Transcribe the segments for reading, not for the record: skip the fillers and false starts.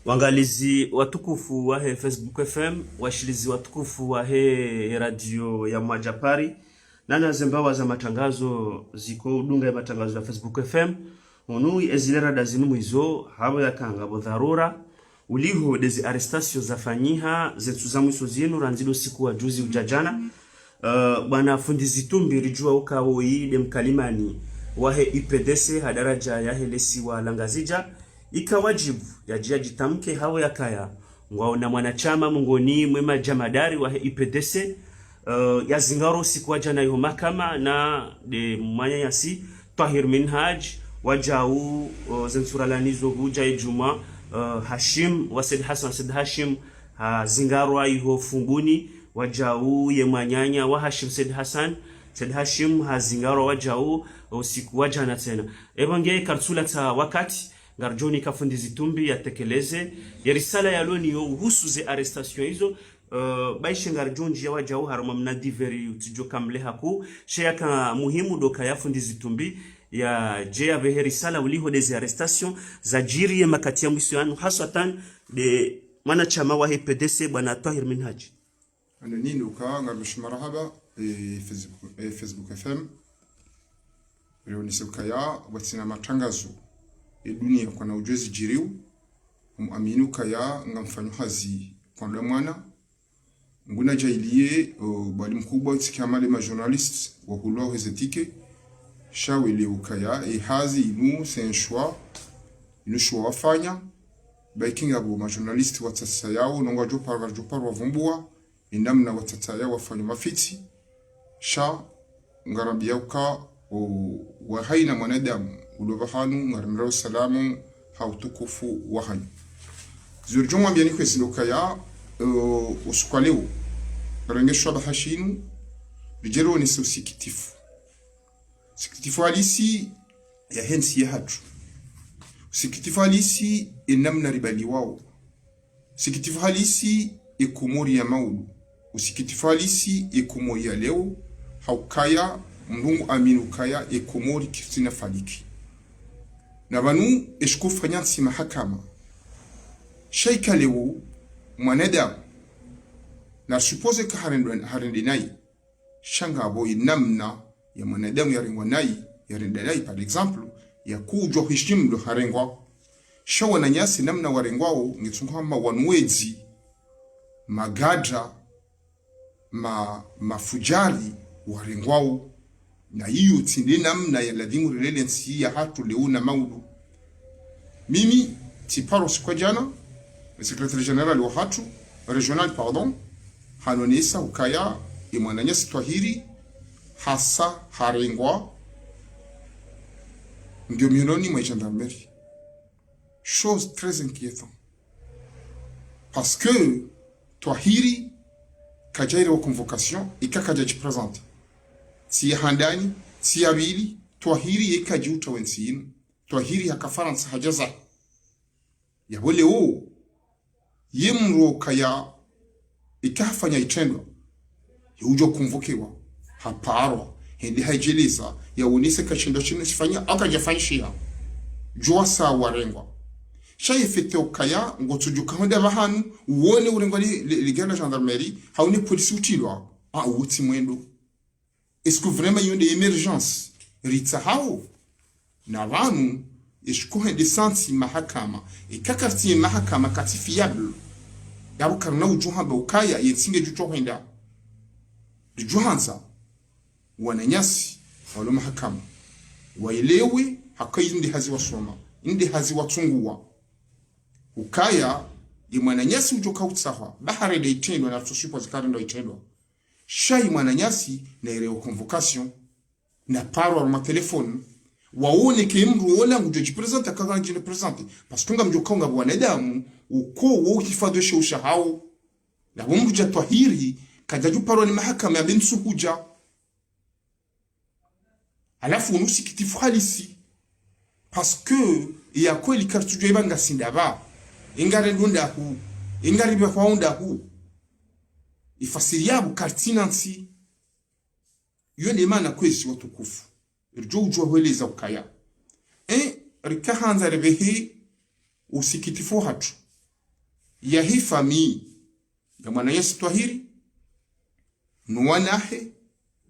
Wangalizi watukufu wa Facebook FM, washilizi watukufu wa radio ya Mwajapari, nana zembawa za matangazo ziko udunga ya matangazo ya Facebook FM, unui ezilera dazinu mwizo, hawa ya kanga dharura uliho dezi arrestasio za fanyiha, zetu za mwiso zinu, ranzido siku wa juzi ujajana, bwana fundizi tumbi rijua uka uide mkalimani, wahe IPDC hadaraja ya helesi wa langazija, ika wajibu ya jiaji tamke hawa ya kaya na mwanachama mungoni mwema jamadari wa IPDC ya zingaro siku wajana yuho makama na de mwanya yasi Tahir Minhaj wajau zensuralanizo huja ijuma Hashim wa Said Hassan Said Hashim zingaro yuho funguni wajau ye mwanyanya wa Hashim Said Hassan Said Hashim zingaro wajau siku wajana tena ebange karsula ta wakati Ngarjoni kafundizi tumbi ya tekeleze ya risala ya loni yo uhusu ze arrestation hizo baishe ngarjonji ya wajau haruma mnadiveri utijo kamle haku sheyaka muhimu doka ya fundizi tumbi ya jea vehe risala uliho deze arrestation za jiri ya makati ya mwiso yanu haswatan de mwanachama wa IPDC bwana Tahir Minhaj. Anani nuka ngarmish marahaba Facebook FM leo nisukaya watina matangazo dunia kwa na ujuzi jiriu umuaminuka ya ngamfanyuhazi kwa mwana nguna jailie bali mkubwa tsikamale ma journalistes wa hulo hezetike shawele ukaya hazi inu c'est un choix inu choix wafanya bikinga bo ma journalistes watsasa yao nongwa jopar wavumbua indamna watata yao wafanya mafiti sha ngarabia uka wa haina mwanadamu ulobahanu ngarimrao salamu hautukufu wahani zurjuma biani kwesiloka ya usukwaleo rangesho bahashinu bijero ni sikitifu alisi ya hensi ya hatu sikitifu alisi enamna ribali wao sikitifu alisi ekumori ya maulu usikitifu alisi ekumori ya leo haukaya mrungu aminukaya ekumori kisina faliki na banu eshkufanya si mahakama shaika leo mwanadamu na suppose ka harende nai shanga boy namna ya mwanadamu yarengwa nai yarenda nai par exemple ya kujo hishimdo harengwa shawa na nyasi namna warengwao ngitsungama wanwezi magadra mafujari warengwao na hiyo tinde namna ya ladhimu relensi ya hatu leo na maudu mimi tiparo sikwa jana secrétaire général wa hatu regional pardon hanonesa ukaya imwananya Tahiri hasa harengwa ndio miongoni mwa gendarmerie chose très inquiétant parce que Tahiri kajairi wa convocation ikakaja jipresente si handani si abili Tahiri yekajuta wensinu Tahiri hakafaransa hajaza ya wale yemro kaya ikafanya itendo yujo kumvukiwa haparwa hindi hajeleza ya unise kashindo chino sifanya akajafanyishia jua saa warengwa shayefete ukaya ngotujuka honda bahanu uone urengwa ligana gendarmerie hauni polisi utilwa uti mwendo. Est-ce que vraiment il y a une émergence ritsa hao na vanu ishkuhe desansi mahakama ikakarti mahakama kati fiable yabu karna ujuha ukaya yetsinge juto henda juhanza wananyasi walo mahakama waelewe hakai ndi hazi wasoma ndi hazi watungua ukaya imwananyasi ujoka utsaha bahare de itendo na tusipo zikari ndo itendo shai mwananyasi na ile convocation na parwa ma telefone waone ke mru wala ngujo presente kaka njine presente parce que ngamjoka ngabo wanadamu uko wo kifado shosha hao na bomruja Tahiri kajaju parwa ni mahakama ya binsu huja alafu unusikitifu halisi parce que ya kweli kartujo ibanga sindaba ingare ndunda hu ingari be kwaunda hu ifasiriabu kartinansi yone mana kwezi watukufu irjo ujwa weleza ukaya rikahanza rebehi usikitifu hatu ya hii famii ya mwana Yesu Twahiri nuwanahe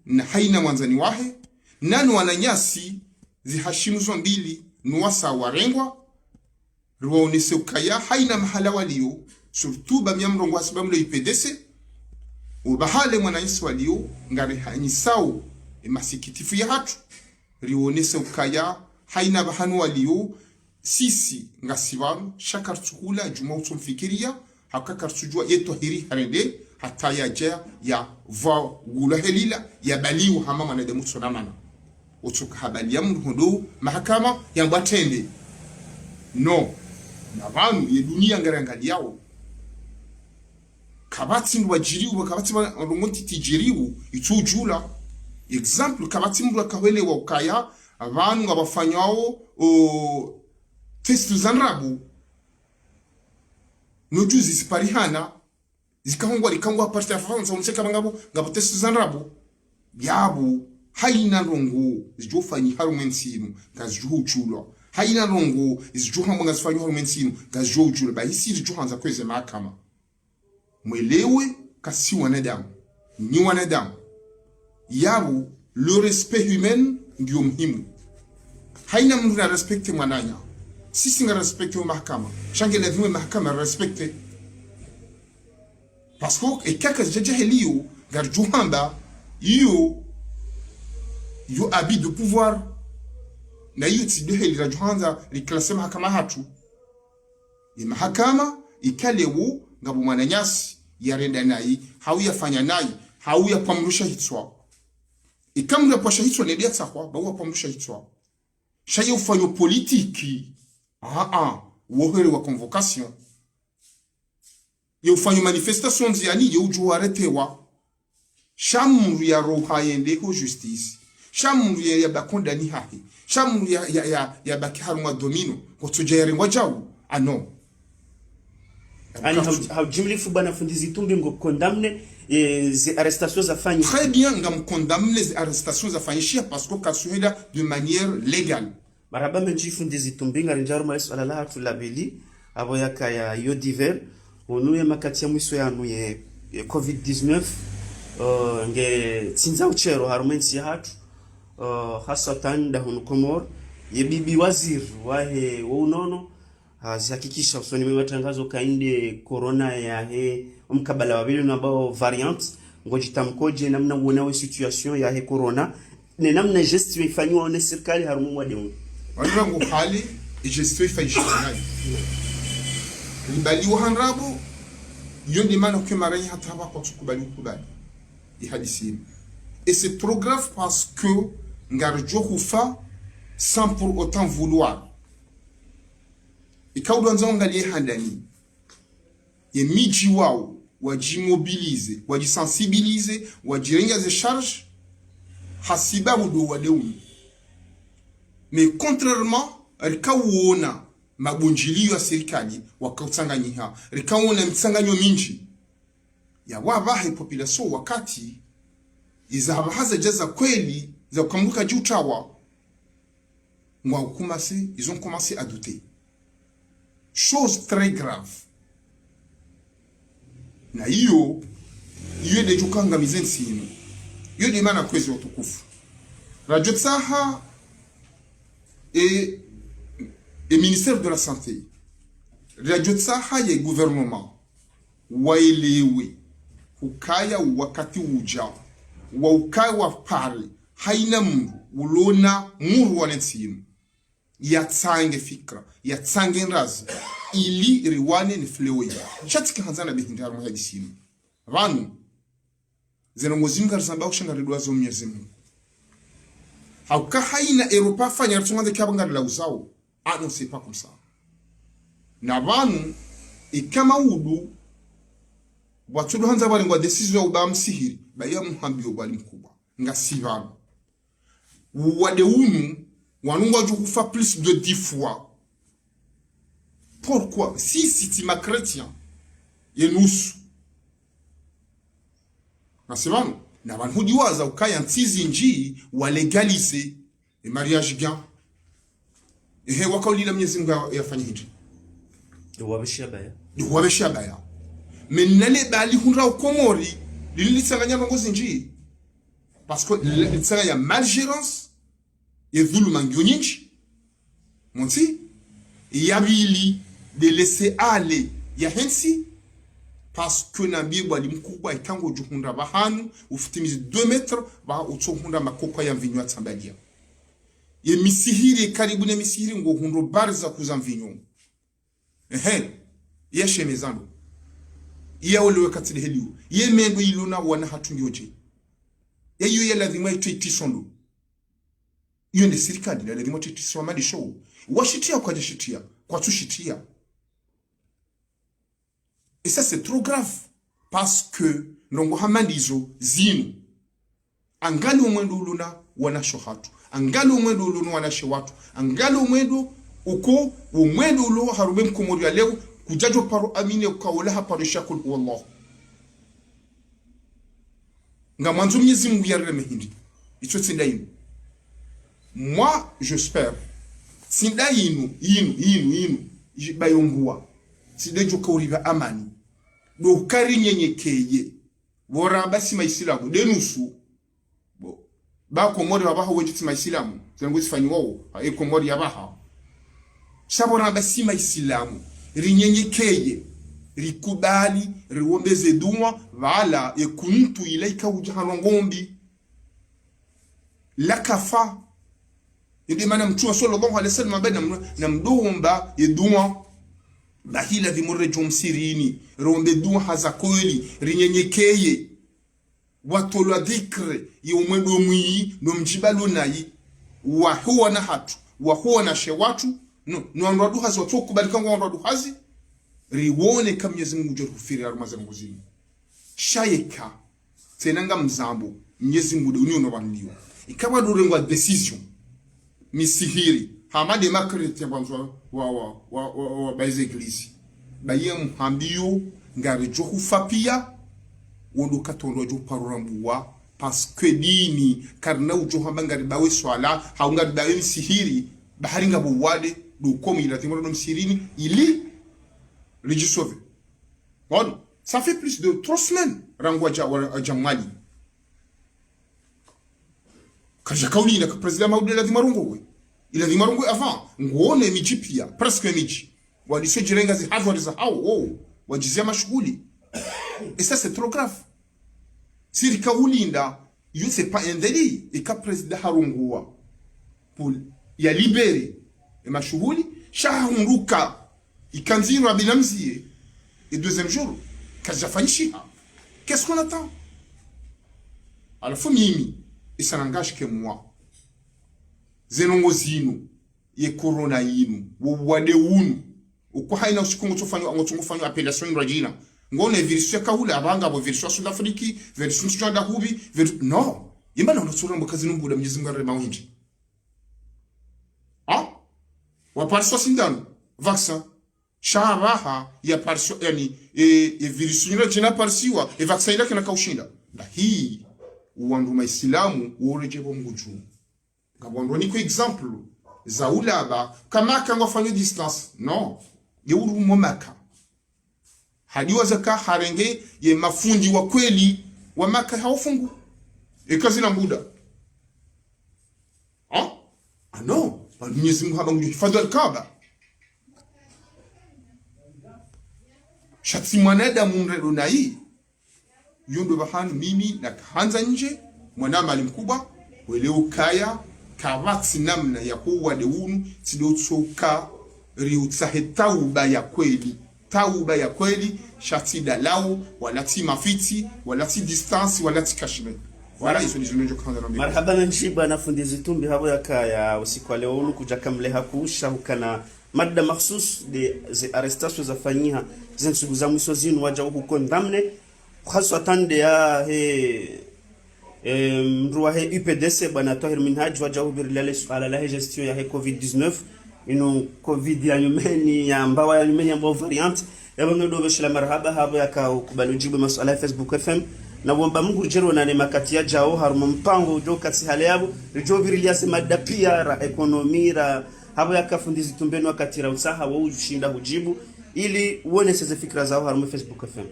na haina mwanzani wahe nanu wananyasi zihashimu zo mbili nuwasa warengwa ruwaonese ukaya haina mahala walio surtout ba miamrongo wasibamu lo IPDC ubahale mwana Yesu walio ngare hanyisao masikitifu ya hatu ruwaonese ukaya haina bahanu walio sisi ngasibanu shakar tsukula juma utumfikiria hakakar tsujua yetu hiri harende hata ya jaya ya va gula helila ya baliu hama mwanadamu tsonamana utuka habali ya mhudu mahakama ya mbatende no na vanu ye dunia ngarangali yao kabati ndo wajiriu kabati rongonti tijiriu itujula example kabati ndo kawele wa ukaya vanu ngabafanyao testu zanrabu nojuzi siparihana zikahongwa likangwa parti ya France unseka ngabo testu zanrabu yabu haina rongo zijofanyi harumensinu ngazijuhu chulo haina rongo zijuha mwanga zifanyi harumensinu ngazijuhu chulo ba hisi zijuhanza kweze mahakama mwelewe kasi wanadamu ni wanadamu yabu le respect humain ndio muhimu haina mtu na respecte mwananya sisi nga respecte mahakama shange lazima mahakama respecte parce que ekaka jaheliyo garjuhamba yo abus de pouvoir na hiyo tsidehe lirajuhanza liklase mahakama hatu mahakama ikalewo ngabo mwananyasi yarenda nayi hau yafanya nayi hau yapamrusha hitswa ikamra pasha hitswa nedia tsakwa ba yapamrusha hitswa shaye ufanyo politiki wohere wa convocation ye ufanyo manifestation ziani ye uju aretewa shamru ya roha yende ko justice shamru ya bakondani hahi shamru ya bakiharumwa domino ko tujere ngwajau ano ani haujimlifu bana fundizi tumbi ngo condamne les arrestations za fanyi très bien ngam condamne les arrestations za fanyishia parce que kasuheda de manière légale maraba menji fundizi tumbi ngari njaru Yesu alala tulabeli abo yakaya yo diver onuye makati ya mwiso yanu ye COVID-19 nge tsinza uchero harumensi hatu hasatan da hunu komor ye bibi wazir wahe unono zihakikisha usoni matangazo kainde corona ya he mkabala wabili na bao variant ngoji tamkoje namna uonawe situation ya he corona ne namna geste ifanywa na serikali harumu wade wangu hali geste ifanywa libali wahanrabo yondi mana kemaranya hata hapa kwa tukubali ihadisi et c'est trop grave parce que ngarjo hufa sans pour autant vouloir ikaudu anza angalie handani ye miji wao wajimobilize wajisensibilize wajirenga ze charge hasiba do wadeuni mais contrairement rikauona mabunjilio ya serikali wakautanganyiha rikauona mtsanganyo minji ya wabahe population wakati izahabahaza jaza kweli za kukambuka jutawa mwa ukumasi ils ont commencé à douter chose très grave na hiyo de jukanga mizensino hiyo de mana kwezi utukufu Radio Tsaha et ministère de la santé Radio Tsaha ye gouvernement waelewe ukaya wakati uja wa ukaya wa pale haina mungu ulona muru wanetsino yatsange fikra yatsange razi ili riwane ni flewe chatika hanzana bihinda mu hadisini vanu zenongo zinga zamba kushanga ridwa zo Mwenyezi Mungu hauka haina Europa fanya tsunga kyabanga la uzao non c'est pas comme ça na vanu ikama udu watu hanza bali ngwa decision uba msihiri baya muhambio bali mkubwa ngasivana wade unu wanunga jukufa plus de 10 fois. Pourquoi? Si c'est ma chrétien, et nous, c'est bon. Na banhudi waza ukaya ntizi nji wa legalize mariage bien. Ehe wakaulila Mwenyezi Mungu yafanya hivi. wabeshia baya menale bali hunra ukomori lilitsanganya rongozi nji parce que litsanganya malgérance et dhuluma nyingi monti yabili de laisser aller ya hensi parce que nabii bwali mkubwa ikango juhunda bahanu ufutimizi 2 metres ba utohunda makoko ya mvinyo atsambalia ye misihiri karibu na misihiri ngo hundo barza kuza mvinyo ya shemezando ya olewe katili heliu ye mendo ilona wana hatungi oje ya yu ya lazima itisondo yu nde sirikadi na lazima itisondo mali show washitia kwa jashitia kwa tushitia. Et ça c'est trop grave parce que ndongo hamandizo zinu angali umwendo uluna wanasho hatu angali umwendo uluna wanasho watu angali umwendo uko umwendo ulo harube mkomori ya leo kujajo paro amine ukaoleha paro shakul wallah nga mwanzo Mwenyezi Mungu yareme hindi icho tsinda inu moi j'espère tsinda inu bayongua sidejo kauriga amani do kari nyenyekeye bora basi maisilamu denusu bo ba komori babaho wenjiti maisilamu zangu sifanyiwo e komori yabaha sabora basi maisilamu rinyenyekeye rikubali riwombeze dua wala ekuntu ilaika ujaharongombi lakafa ndi mana mtuwa sallallahu alaihi wasallam bada na mdomba edua bahila vimure jomsirini rombe dua hazakweli rinyenyekeye watolwa dhikre yomwendo mwi no mjibalu nayi wa huwa na hatu wa huwa na shewatu no anwadu hazi watu kubalika ngo anwadu hazi riwone kama Mwenyezi Mungu jor kufiri arumaza nguzini shayeka tenanga mzambo Mwenyezi Mungu de unyo no bandiwa ikawa durengwa decision misihiri hamade makrete banzo wa baize eglise baye mhambio ngari joku fapia wondo katondo jo parorambuwa parce que dini karna ujo hamba ngari bawe swala haunga bawe misihiri baharinga buwade do komi ila timoro no msirini ili regisove bon ça fait plus de 3 semaines rangwa jamali kaja kauli na president Maudi la Dimarungu ila Dimarungu avant ngone miji pia presque miji walisho jirenga zi hadu za hao wajizia mashughuli et ça c'est trop grave si kaulinda you c'est pas un délit et ka president harungua pour ya libérer et mashughuli shahunruka ikanzira binamzie et deuxième jour kaja fanyishi qu'est-ce qu'on attend à la fois mimi et ça n'engage que moi zenongo zinu ye corona yinu wade unu uko haina usikungu tofanywa ngotungu fanywa appellation rajina ngone virus ya kahula abanga bo virus South Africa virus ya dahubi no imana unatsura mbukazi numbuda Mwenyezi Mungu arema winji wa parso sindano vaccin sharaha ya parso yani virus ya jina parsiwa vaccin ile kana kaushinda na hii uwandu maislamu uorejebo mguju ngabondwa niko example za ulaba kama kanga fanya distance no yeuru momaka hadiwa zaka harenge ye mafundi wa kweli wa maka haufungu ekazi na muda no Mwenyezi Mungu haba nguju fadhal kaaba shatsi mwanadamu mredo na hii yondo bahanu mimi na kahanza nje mwanama alimkubwa wele ukaya kawatsi namna ya kuwa deunu sidotsoka riutsahe tauba ya kweli shati dalau walati mafiti walati distance walati kashime wala hizo ndizo ndio kwanza na marhaba njiba na fundi zitumbi habo yakaya usiku wa leo kuja kamleha kuusha hukana mada mahsus de arrestation za fanyiha zensugu za mwiso zinu waja huko ndamne khaswa tande ya mruwa he UPDC bwana Tahir Minhaj waja hubirila suala la gestion ya COVID-19 ino COVID ya nyumeni ya mbawa ya nyumeni ya mbawa variant yabanga ndo beshila marhaba habo yakakubali ujibu masuala ya Facebook FM na womba Mungu jero na makati ya jao haruma mpango ujo kati hale yabo ujo birilia sema dapia ra ekonomi ra habo yakafundizi tumbeni wakati ra usaha wa ushinda hujibu ili uone sasa fikra zao harimo Facebook FM.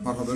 Marhaba.